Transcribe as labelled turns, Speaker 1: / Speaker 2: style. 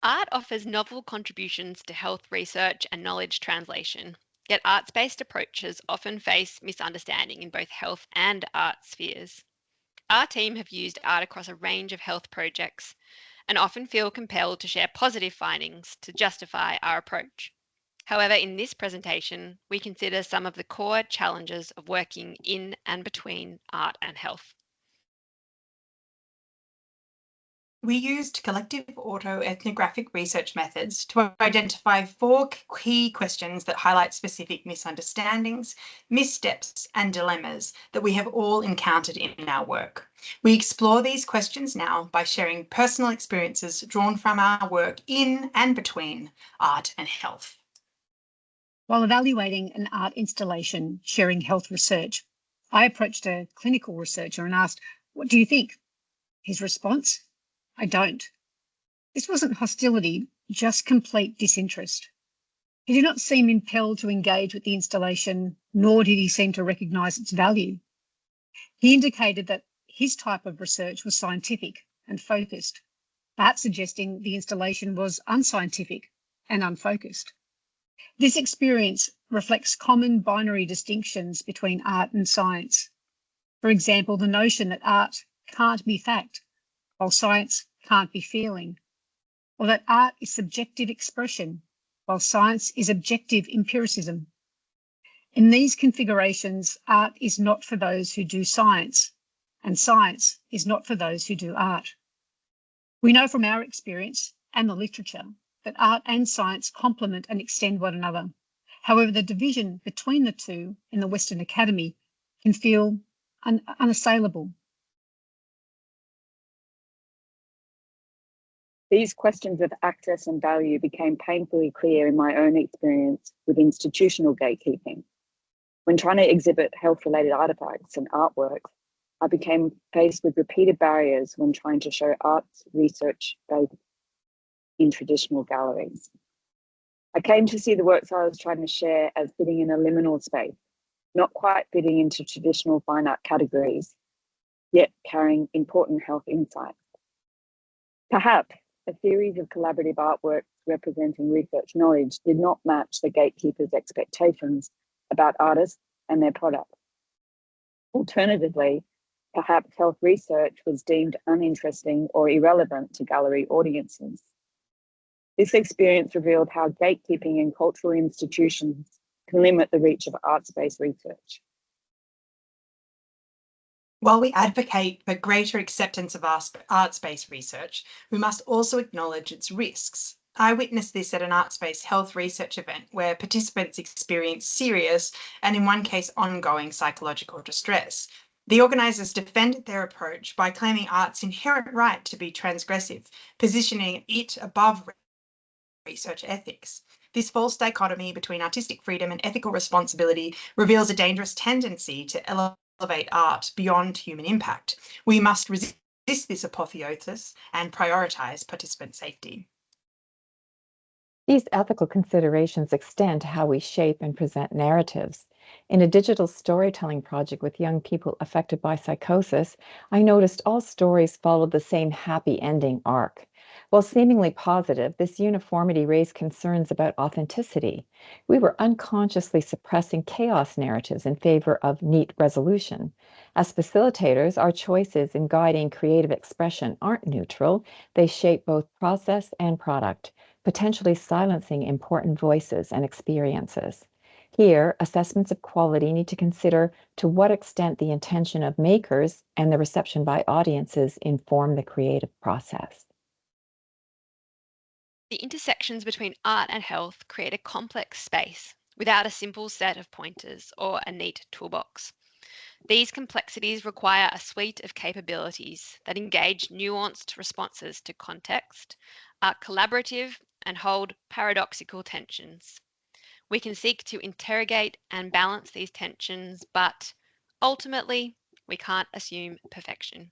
Speaker 1: Art offers novel contributions to health research and knowledge translation, yet arts-based approaches often face misunderstanding in both health and art spheres. Our team have used art across a range of health projects and often feel compelled to share positive findings to justify our approach. However, in this presentation, we consider some of the core challenges of working in and between art and health.
Speaker 2: We used collective auto-ethnographic research methods to identify 4 key questions that highlight specific misunderstandings, missteps, and dilemmas that we have all encountered in our work. We explore these questions now by sharing personal experiences drawn from our work in and between art and health.
Speaker 3: While evaluating an art installation sharing health research, I approached a clinical researcher and asked, "What do you think?" His response, "I don't." This wasn't hostility, just complete disinterest. He did not seem impelled to engage with the installation, nor did he seem to recognise its value. He indicated that his type of research was scientific and focused, perhaps suggesting the installation was unscientific and unfocused. This experience reflects common binary distinctions between art and science. For example, the notion that art can't be fact, while science can't be feeling, or that art is subjective expression, while science is objective empiricism. In these configurations, art is not for those who do science, and science is not for those who do art. We know from our experience and the literature that art and science complement and extend one another. However, the division between the two in the Western Academy can feel unassailable.
Speaker 4: These questions of access and value became painfully clear in my own experience with institutional gatekeeping. When trying to exhibit health-related artifacts and artworks, I became faced with repeated barriers when trying to show arts research based in traditional galleries. I came to see the works I was trying to share as fitting in a liminal space, not quite fitting into traditional fine art categories, yet carrying important health insights. Perhaps a series of collaborative artworks representing research knowledge did not match the gatekeepers' expectations about artists and their products. Alternatively, perhaps health research was deemed uninteresting or irrelevant to gallery audiences. This experience revealed how gatekeeping in cultural institutions can limit the reach of arts-based research.
Speaker 2: While we advocate for greater acceptance of arts-based research, we must also acknowledge its risks. I witnessed this at an arts-based health research event where participants experienced serious and in one case ongoing psychological distress. The organisers defended their approach by claiming art's inherent right to be transgressive, positioning it above research ethics. This false dichotomy between artistic freedom and ethical responsibility reveals a dangerous tendency to elevate art beyond human impact. We must resist this apotheosis and prioritise participant safety.
Speaker 5: These ethical considerations extend to how we shape and present narratives. In a digital storytelling project with young people affected by psychosis, I noticed all stories followed the same happy ending arc. While seemingly positive, this uniformity raised concerns about authenticity. We were unconsciously suppressing chaos narratives in favor of neat resolution. As facilitators, our choices in guiding creative expression aren't neutral. They shape both process and product, potentially silencing important voices and experiences. Here, assessments of quality need to consider to what extent the intention of makers and the reception by audiences inform the creative process.
Speaker 1: The intersections between art and health create a complex space without a simple set of pointers or a neat toolbox. These complexities require a suite of capabilities that engage nuanced responses to context, are collaborative, and hold paradoxical tensions. We can seek to interrogate and balance these tensions, but ultimately, we can't assume perfection.